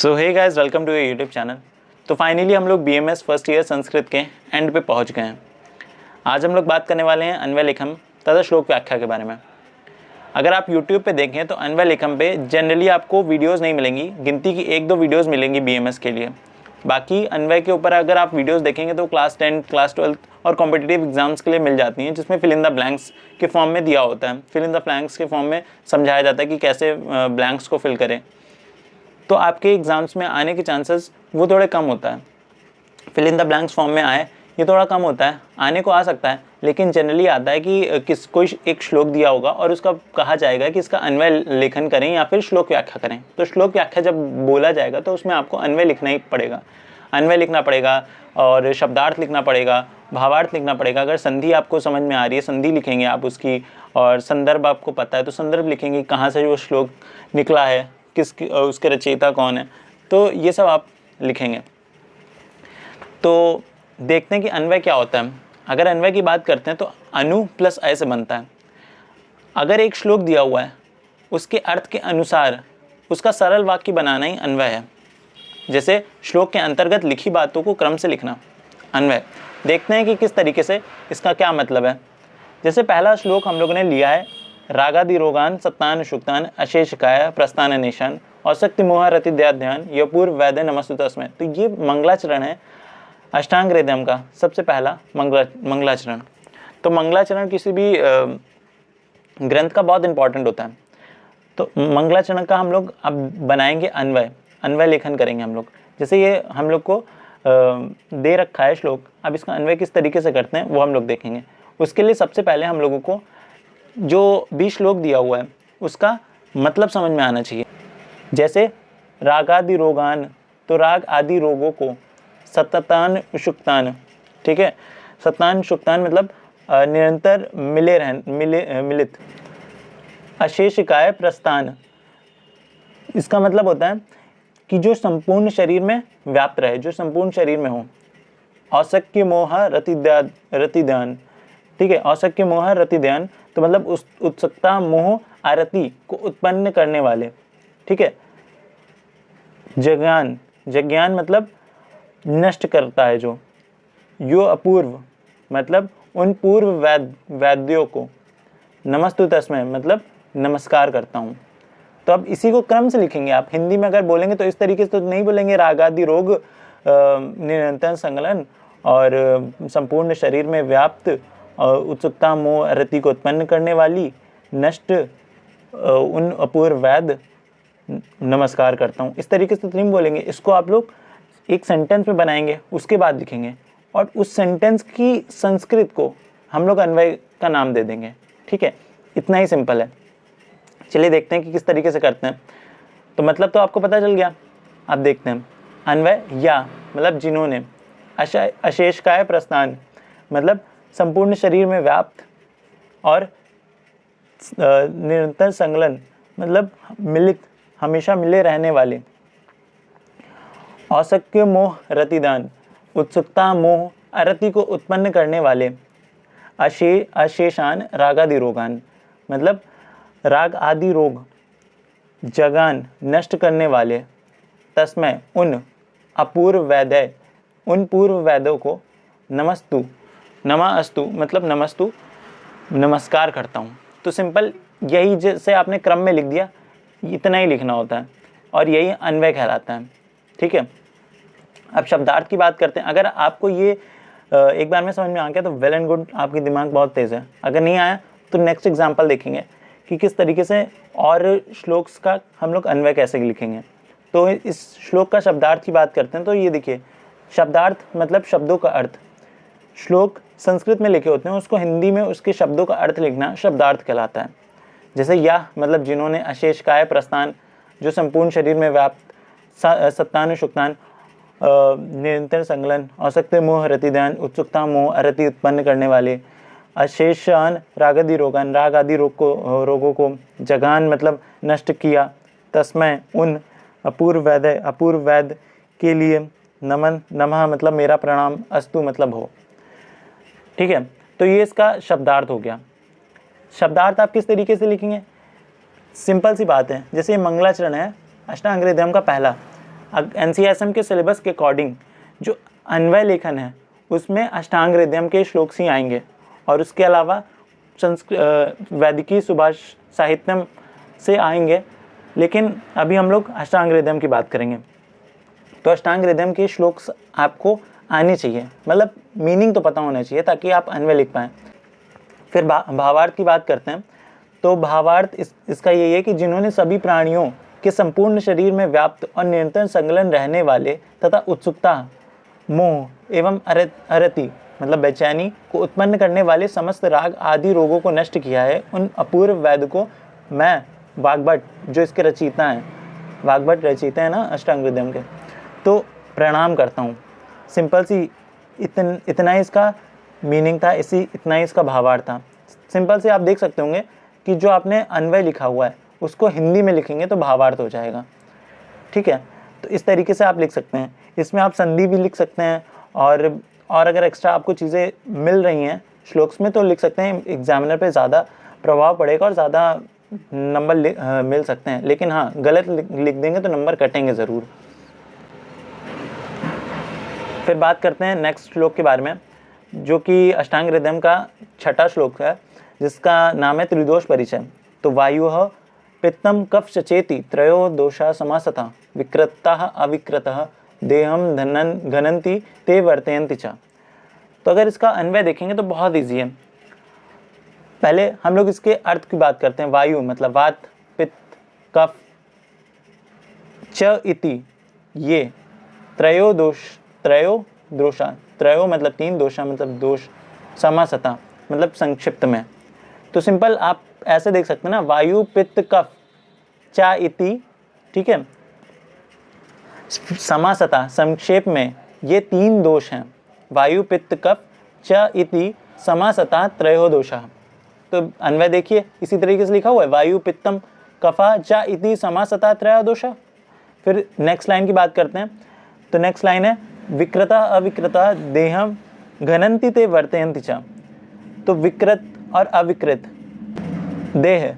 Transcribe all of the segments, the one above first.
So hey guys, welcome to your YouTube channel. तो finally हम लोग BMS फर्स्ट ईयर संस्कृत के एंड पे पहुंच गए हैं। आज हम लोग बात करने वाले हैं अन्वय लेखम तथा श्लोक व्याख्या के बारे में। अगर आप यूट्यूब पे देखें तो अन्वय लेखम पे जनरली आपको वीडियोस नहीं मिलेंगी, गिनती की 1-2 वीडियोस मिलेंगी BMS के लिए। बाकी अन्वय के ऊपर अगर आप वीडियोस देखेंगे तो क्लास 10, क्लास 12 और कॉम्पिटिटिव एग्जाम्स के लिए मिल जाती हैं, जिसमें फिल इन द ब्लैंक्स के फॉर्म में दिया होता है। फिल इन द ब्लैंक्स के फॉर्म में समझाया जाता है कि कैसे ब्लैंक्स को फिल करें। तो आपके एग्ज़ाम्स में आने के चांसेस वो थोड़े कम होता है। Fill in the blanks form में आए ये थोड़ा कम होता है, आने को आ सकता है, लेकिन जनरली आता है कि कोई एक श्लोक दिया होगा और उसका कहा जाएगा कि इसका अन्वय लेखन करें या फिर श्लोक व्याख्या करें। तो श्लोक व्याख्या जब बोला जाएगा तो उसमें आपको अन्वय लिखना ही पड़ेगा। अन्वय लिखना पड़ेगा और शब्दार्थ लिखना पड़ेगा, भावार्थ लिखना पड़ेगा। अगर संधि आपको समझ में आ रही है, संधि लिखेंगे आप उसकी, और संदर्भ आपको पता है तो संदर्भ लिखेंगे, कहाँ से वो श्लोक निकला है, उसके रचयिता कौन है, तो ये सब आप लिखेंगे। तो देखते हैं कि अन्वय क्या होता है। अगर अन्वय की बात करते हैं तो अनु प्लस अय से बनता है। अगर एक श्लोक दिया हुआ है उसके अर्थ के अनुसार उसका सरल वाक्य बनाना ही अन्वय है। जैसे श्लोक के अंतर्गत लिखी बातों को क्रम से लिखना अन्वय। देखते हैं कि किस तरीके से इसका क्या मतलब है। जैसे पहला श्लोक हम लोगों ने लिया है, रागादि रोगान सत्तान शुक्तान अशेषकाय प्रस्थान निशान और शक्ति मोह रति ध्यान यपूर्व वैद्य नमस्तु तस्मै। तो ये मंगलाचरण है अष्टांग हृदयम का सबसे पहला मंगलाचरण। तो मंगलाचरण किसी भी ग्रंथ का बहुत इंपॉर्टेंट होता है। तो मंगलाचरण का हम लोग अब बनाएंगे अन्वय लेखन करेंगे हम लोग। जैसे ये हम लोग को दे रखा है श्लोक, अब इसका अन्वय किस तरीके से करते हैं वो हम लोग देखेंगे। उसके लिए सबसे पहले हम लोगों को जो भी श्लोक दिया हुआ है उसका मतलब समझ में आना चाहिए। जैसे रागादि रोगान, तो राग आदि रोगों को, सततान शुक्तान, ठीक है, सतान शुक्तान मतलब निरंतर मिलित, अशेषकाय प्रस्थान, इसका मतलब होता है कि जो संपूर्ण शरीर में व्याप्त रहे, जो संपूर्ण शरीर में हो। औसक्य मोह रति ध्यान, ठीक है, औसक्य मोह रति ध्यान तो मतलब उस उत्सुकता मोह आरति को उत्पन्न करने वाले, ठीक है। जज्ञान मतलब नष्ट करता है जो। यो अपूर्व मतलब उन पूर्व वैद्यों को। नमस्तु तस्मै मतलब नमस्कार करता हूँ। तो अब इसी को क्रम से लिखेंगे आप। हिंदी में अगर बोलेंगे तो इस तरीके से तो नहीं बोलेंगे, रागादि रोग निरंतर संकलन और संपूर्ण शरीर में व्याप्त और उत्सुकता मोह रति को उत्पन्न करने वाली, नष्ट उन अपूर्व वैद्य नमस्कार करता हूँ, इस तरीके से तो नहीं बोलेंगे। इसको आप लोग एक सेंटेंस में बनाएंगे, उसके बाद लिखेंगे, और उस सेंटेंस की संस्कृत को हम लोग अन्वय का नाम दे देंगे, ठीक है। इतना ही सिंपल है। चलिए देखते हैं कि किस तरीके से करते हैं। तो मतलब तो आपको पता चल गया। अब देखते हैं अन्वय या मतलब जिन्होंने, अशेषकाय प्रस्थान मतलब संपूर्ण शरीर में व्याप्त, और निरंतर संकलन मतलब मिलित, हमेशा मिले रहने वाले। औसक्य मोह रतिदान उत्सुकता मोह अरति को उत्पन्न करने वाले। अशेषान रागादि रोगान मतलब राग आदि रोग, जगान नष्ट करने वाले। तस्मै उन अपूर्व वैद्य, उन पूर्व वैद्यों को। नमस्तु नमस्तु मतलब नमस्तु नमस्कार करता हूँ। तो सिंपल यही, जैसे आपने क्रम में लिख दिया, इतना ही लिखना होता है और यही अन्वय कहलाता है, ठीक है। अब शब्दार्थ की बात करते हैं। अगर आपको ये एक बार में समझ में आ गया तो वेल एंड गुड, आपकी दिमाग बहुत तेज़ है। अगर नहीं आया तो नेक्स्ट एग्जाम्पल देखेंगे कि किस तरीके से और श्लोक्स का हम लोग अन्वय कैसे लिखेंगे। तो इस श्लोक का शब्दार्थ की बात करते हैं। तो ये देखिए, शब्दार्थ मतलब शब्दों का अर्थ। श्लोक संस्कृत में लिखे होते हैं, उसको हिंदी में उसके शब्दों का अर्थ लिखना शब्दार्थ कहलाता है। जैसे यह मतलब जिन्होंने, अशेषकाय प्रस्थान जो संपूर्ण शरीर में व्याप्त, सत्तान शुक्तान निरंतर संकलन, औसक्य मोह रति ध्यान उत्सुकता मोह अरति उत्पन्न करने वाले। अशेषान रागादि रोगान राग आदि रोगों को। जगान मतलब नष्ट किया। तस्मै उन अपूर्व वैद्य के लिए। नमन नमः मतलब मेरा प्रणाम। अस्तु मतलब हो, ठीक है। तो ये इसका शब्दार्थ हो गया। शब्दार्थ आप किस तरीके से लिखेंगे, सिंपल सी बात है। जैसे ये मंगलाचरण है अष्टांग हृदयम का पहला, NCSM के सिलेबस के अकॉर्डिंग जो अन्वय लेखन है उसमें अष्टांग हृदयम के श्लोक ही आएंगे, और उसके अलावा वैदिकी सुभाष साहित्यम से आएंगे, लेकिन अभी हम लोग अष्टांग हृदयम की बात करेंगे। तो अष्टांग हृदयम के श्लोक आपको आने चाहिए, मतलब मीनिंग तो पता होना चाहिए ताकि आप अन्वय लिख पाएँ। फिर भावार्थ की बात करते हैं। तो भावार्थ इसका यही है कि जिन्होंने सभी प्राणियों के संपूर्ण शरीर में व्याप्त और निरंतर संलग्न रहने वाले तथा उत्सुकता, मोह एवं अरति मतलब बेचैनी को उत्पन्न करने वाले समस्त राग आदि रोगों को नष्ट किया है, उन अपूर्व वेद को मैं वाग्भट, जो इसके रचयिता हैं, वाग्भट रचयिता है ना अष्टांग हृदयम के, तो प्रणाम करता हूँ। सिंपल सी इतना ही इसका मीनिंग था, इतना ही इसका भावार्थ था। सिंपल से आप देख सकते होंगे कि जो आपने अन्वय लिखा हुआ है उसको हिंदी में लिखेंगे तो भावार्थ हो जाएगा। ठीक है, तो इस तरीके से आप लिख सकते हैं। इसमें आप संधि भी लिख सकते हैं, और अगर एक्स्ट्रा आपको चीज़ें मिल रही हैं श्लोक्स में तो लिख सकते हैं। एग्जामिनर पे ज़्यादा प्रभाव पड़ेगा और ज़्यादा नंबर मिल सकते हैं, लेकिन हाँ गलत लिख देंगे तो नंबर कटेंगे ज़रूर। फिर बात करते हैं नेक्स्ट श्लोक के बारे में, जो कि अष्टांग हृदयम का 6वां श्लोक है, जिसका नाम है त्रिदोष परिचय। तो वायु पित्तम कफ चेति त्रयो दोषा समासता विकृतः अविकृतः देहम घनंती ते वर्तयन्ति च। तो अगर इसका अन्वय देखेंगे तो बहुत ईजी है। पहले हम लोग इसके अर्थ की बात करते हैं। वायु मतलब वात, पित्त, कफ, च इति ये त्रयो दोषा, त्रयो मतलब 3, दोषा मतलब दोष, समासता मतलब संक्षिप्त में। तो सिंपल आप ऐसे देख सकते हैं ना, वायु पित्त कफ चा इति, ठीक है, समासता संक्षेप में ये 3 दोष हैं, वायु पित्त कफ च इति समासता त्रयो दोषा। तो अन्वय देखिए इसी तरीके से लिखा हुआ है, वायु पित्तम कफा च इति समासता त्रयो दोषा। फिर नेक्स्ट लाइन की बात करते हैं। तो नेक्स्ट लाइन है विकृता अविकृता देहम घनंती ते वर्तयन्ति च। तो विकृत और अविकृत देह,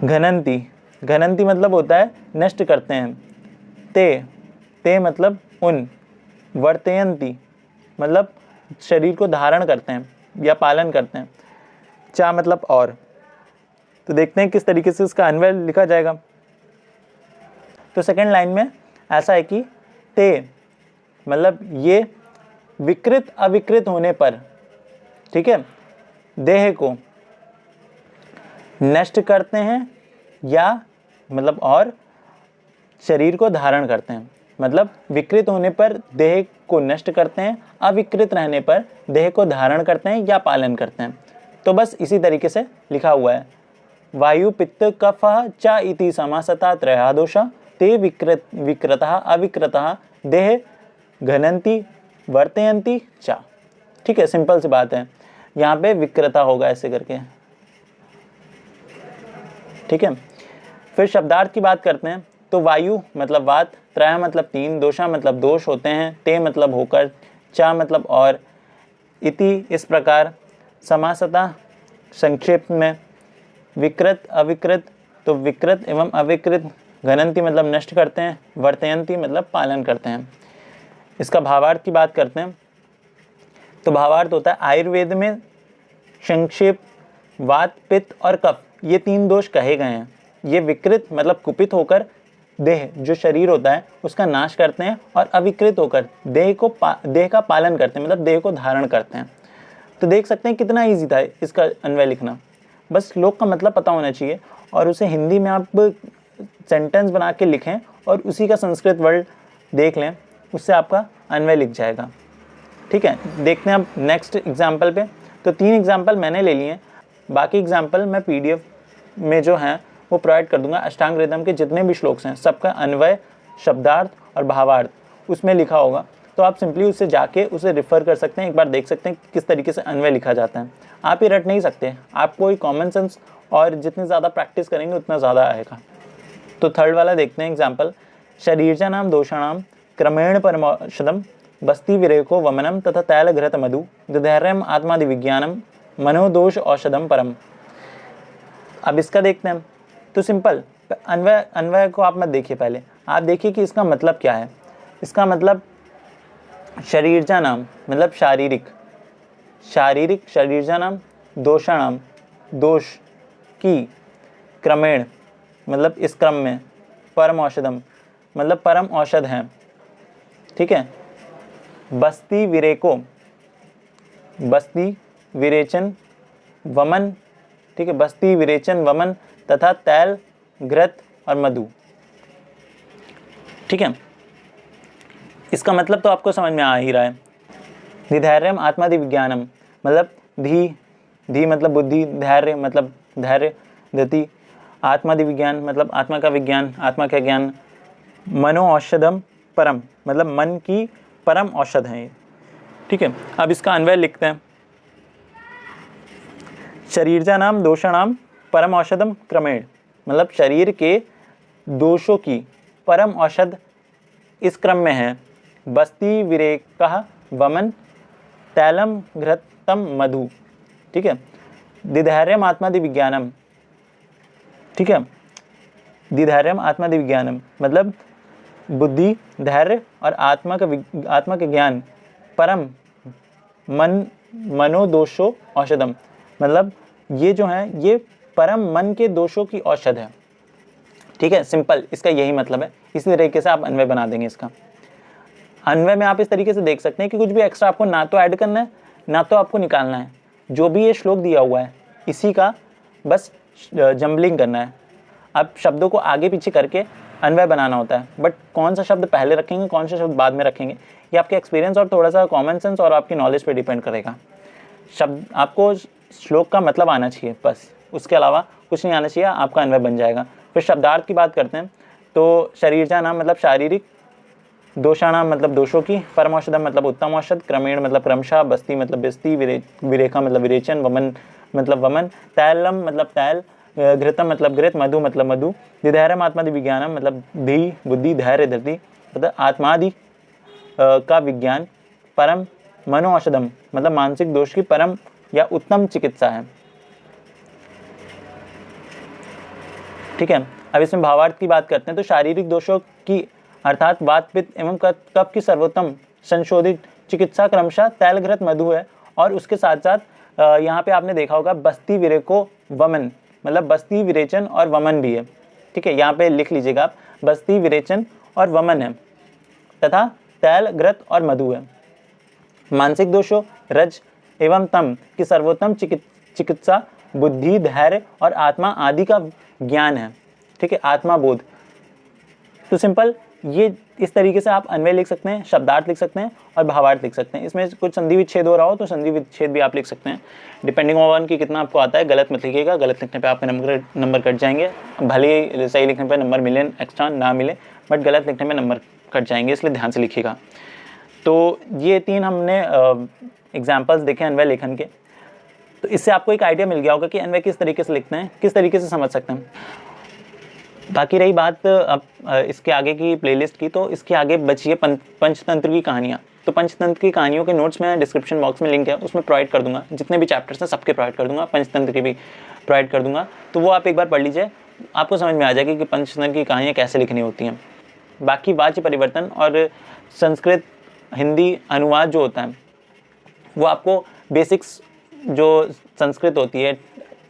घनंती मतलब होता है नष्ट करते हैं, ते मतलब उन, वर्तयन्ति मतलब शरीर को धारण करते हैं या पालन करते हैं, चा मतलब और। तो देखते हैं किस तरीके से इसका अन्वय लिखा जाएगा। तो सेकंड लाइन में ऐसा है कि ते मतलब ये विकृत अविकृत होने पर, ठीक है, देह को नष्ट करते हैं या मतलब और शरीर को धारण करते हैं। मतलब विकृत होने पर देह को नष्ट करते हैं, अविकृत रहने पर देह को धारण करते हैं या पालन करते हैं। तो बस इसी तरीके से लिखा हुआ है, वायु पित्त कफ च इति समासता त्रयः दोषा ते विकृतः अविकृतः देह घनंती वर्तयन्ति च। ठीक है, सिंपल सी बात है, यहाँ पे विकृता होगा ऐसे करके। ठीक है, फिर शब्दार्थ की बात करते हैं। तो वायु मतलब वात, त्रय मतलब 3, दोषा मतलब दोष होते हैं, ते मतलब होकर, चा मतलब और, इति इस प्रकार, समासता संक्षेप में, विकृत अविकृत तो विकृत एवं अविकृत, घनंती मतलब नष्ट करते हैं, वर्तयन्ति मतलब पालन करते हैं। इसका भावार्थ की बात करते हैं। तो भावार्थ होता है आयुर्वेद में संक्षेप वात पित्त और कफ ये 3 दोष कहे गए हैं। ये विकृत मतलब कुपित होकर देह जो शरीर होता है उसका नाश करते हैं, और अविकृत होकर देह का पालन करते हैं, मतलब देह को धारण करते हैं। तो देख सकते हैं कितना इजी था इसका अन्वय लिखना। बस श्लोक का मतलब पता होना चाहिए और उसे हिंदी में आप सेंटेंस बना के लिखें और उसी का संस्कृत वर्ड देख लें, उससे आपका अन्वय लिख जाएगा। ठीक है, देखते हैं अब नेक्स्ट एग्जाम्पल पे। तो 3 एग्जाम्पल मैंने ले लिए हैं, बाकी एग्जाम्पल मैं PDF में जो हैं वो प्रोवाइड कर दूंगा। अष्टांग हृदयम के जितने भी श्लोक्स हैं सबका अन्वय, शब्दार्थ और भावार्थ उसमें लिखा होगा। तो आप सिंपली उससे जाके उसे रेफर कर सकते हैं, एक बार देख सकते हैं किस तरीके से अन्वय लिखा जाता है। आप ही रट नहीं सकते, आपको ही कॉमन सेंस और जितनी ज़्यादा प्रैक्टिस करेंगे उतना ज़्यादा आएगा। तो थर्ड वाला देखते हैं एग्जाम्पल। शरीरजानाम दोषाणाम क्रमेण परमौषधम बस्ती विरेको वमनम तथा तैल घृत मधु धैर्यम आत्मादि विज्ञानम मनोदोष औषधम परम। अब इसका देखते हैं। तो सिंपल अन्वय को आप मत देखिए, पहले आप देखिए कि इसका मतलब क्या है। इसका मतलब शरीरजा नाम मतलब शारीरिक, शारीरिक शरीरजा नाम, दोषाणाम दोष की, क्रमेण मतलब इस क्रम में, परम औषधम मतलब परम औषध हैं, ठीक है। बस्ती विरेको, बस्ती विरेचन वमन, ठीक है, बस्ती विरेचन वमन तथा तैल घृत और मधु, ठीक है। इसका मतलब तो आपको समझ में आ ही रहा है। धैर्यम आत्मादि विज्ञानम मतलब धी, धी मतलब बुद्धि, धैर्य मतलब धैर्य, धति, आत्मादि विज्ञान मतलब आत्मा का विज्ञान, आत्मा का ज्ञान, मनो औषधम परम मतलब मन की परम औषध है ये, ठीक है। अब इसका अन्वय लिखते हैं। शरीरजा नाम दोषाणाम परम औषधम क्रमेण मतलब शरीर के दोषों की परम औषध इस क्रम में है। बस्ती विरेकः वमन तैलम घृतम मधु, ठीक है। दिधैर्यम आत्मादि विज्ञानम, ठीक है। दिधैर्यम आत्मादि विज्ञानम मतलब बुद्धि, धैर्य और आत्मा का ज्ञान, परम मन मनोदोषो औषधम मतलब ये जो है ये परम मन के दोषों की औषध है, ठीक है। सिंपल इसका यही मतलब है। इसी तरीके से आप अन्वय बना देंगे। इसका अन्वय में आप इस तरीके से देख सकते हैं कि कुछ भी एक्स्ट्रा आपको ना तो ऐड करना है ना तो आपको निकालना है। जो भी ये श्लोक दिया हुआ है इसी का बस जम्बलिंग करना है। अब शब्दों को आगे पीछे करके अन्वय बनाना होता है, बट कौन सा शब्द पहले रखेंगे कौन सा शब्द बाद में रखेंगे ये आपके एक्सपीरियंस और थोड़ा सा कॉमन सेंस और आपकी नॉलेज पे डिपेंड करेगा। शब्द आपको श्लोक का मतलब आना चाहिए, बस उसके अलावा कुछ नहीं आना चाहिए, आपका अन्वय बन जाएगा। फिर शब्दार्थ की बात करते हैं तो शरीरजा नाम मतलब शारीरिक, दोषाणाम मतलब दोषों की, परम औषधम मतलब उत्तम औषध, क्रमेण मतलब क्रमशः, बस्ती मतलब बस्ती, विरेखा मतलब विरेचन, वमन मतलब वमन, तैलम मतलब तैल, घृतम मतलब घृत, मधु मतलब मधु, दिधैर्यम आत्मादि विज्ञानम मतलब धी बुद्धि, धैर्य धृति मतलब आत्मादि का विज्ञान, परम मनो औषधम मतलब मानसिक दोष की परम या उत्तम चिकित्सा है, ठीक है। अब इसमें भावार्थ की बात करते हैं तो शारीरिक दोषों की अर्थात वात पित्त एवं कफ की सर्वोत्तम संशोधित चिकित्सा क्रमशः तैलघृत मधु है। और उसके साथ साथ यहाँ पे आपने देखा होगा बस्ती विरेको वमन मतलब बस्ती विरेचन और वमन भी है, ठीक है। यहाँ पे लिख लीजिएगा आप, बस्ती विरेचन और वमन है तथा तैल घृत और मधु है। मानसिक दोषों रज एवं तम की सर्वोत्तम चिकित्सा बुद्धि, धैर्य और आत्मा आदि का ज्ञान है, ठीक है, आत्मा बोध। तो सिंपल ये इस तरीके से आप अन्वय लिख सकते हैं, शब्दार्थ लिख सकते हैं और भावार्थ लिख सकते हैं। इसमें कुछ संधि विच्छेद हो रहा हो तो संधि विच्छेद भी आप लिख सकते हैं, डिपेंडिंग ऑन कि कितना आपको आता है। गलत मत लिखिएगा, गलत लिखने पे आपके नंबर कट जाएंगे। भले ही सही लिखने पे नंबर मिले एक्स्ट्रा ना मिले, बट गलत लिखने में नंबर कट जाएंगे, इसलिए ध्यान से लिखिएगा। तो ये 3 हमने एग्जाम्पल्स देखे अन्वय लेखन के। तो इससे आपको एक आइडिया मिल गया होगा कि अन्वय किस तरीके से लिखते हैं, किस तरीके से समझ सकते हैं। बाकी रही बात अब इसके आगे की प्लेलिस्ट की, तो इसके आगे बची है पंचतंत्र की कहानियाँ। तो पंचतंत्र की कहानियों के नोट्स मैं डिस्क्रिप्शन बॉक्स में लिंक है उसमें प्रोवाइड कर दूंगा, जितने भी चैप्टर्स हैं सबके प्रोवाइड कर दूंगा, पंचतंत्र के भी प्रोवाइड कर दूंगा। तो वो आप एक बार पढ़ लीजिए, आपको समझ में आ जाएगी कि पंचतंत्र की कहानियाँ कैसे लिखनी होती हैं। बाकी वाच्य परिवर्तन और संस्कृत हिंदी अनुवाद जो होता है वो आपको बेसिक्स जो संस्कृत होती है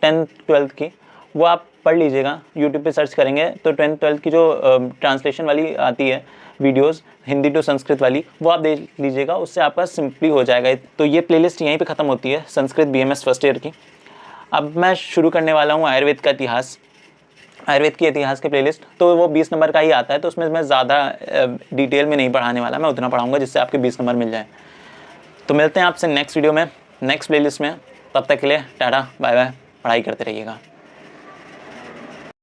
10th 12th की वो आप पढ़ लीजिएगा। यूट्यूब पे सर्च करेंगे तो 10th 12th की जो ट्रांसलेशन वाली आती है वीडियोस हिंदी टू संस्कृत वाली, वो आप देख लीजिएगा, उससे आपका सिंपली हो जाएगा। तो ये प्लेलिस्ट यहीं पे ख़त्म होती है संस्कृत BMS फर्स्ट ईयर की। अब मैं शुरू करने वाला हूँ आयुर्वेद का इतिहास, आयुर्वेद के इतिहास के प्लेलिस्ट। तो वो 20 नंबर का ही आता है, तो उसमें मैं ज़्यादा डिटेल में नहीं पढ़ाने वाला, मैं उतना पढ़ाऊँगा जिससे आपके 20 नंबर मिल जाए। तो मिलते हैं आपसे नेक्स्ट वीडियो में, नेक्स्ट प्लेलिस्ट में। तब तक के लिए टाटा बाय बाय, पढ़ाई करते रहिएगा।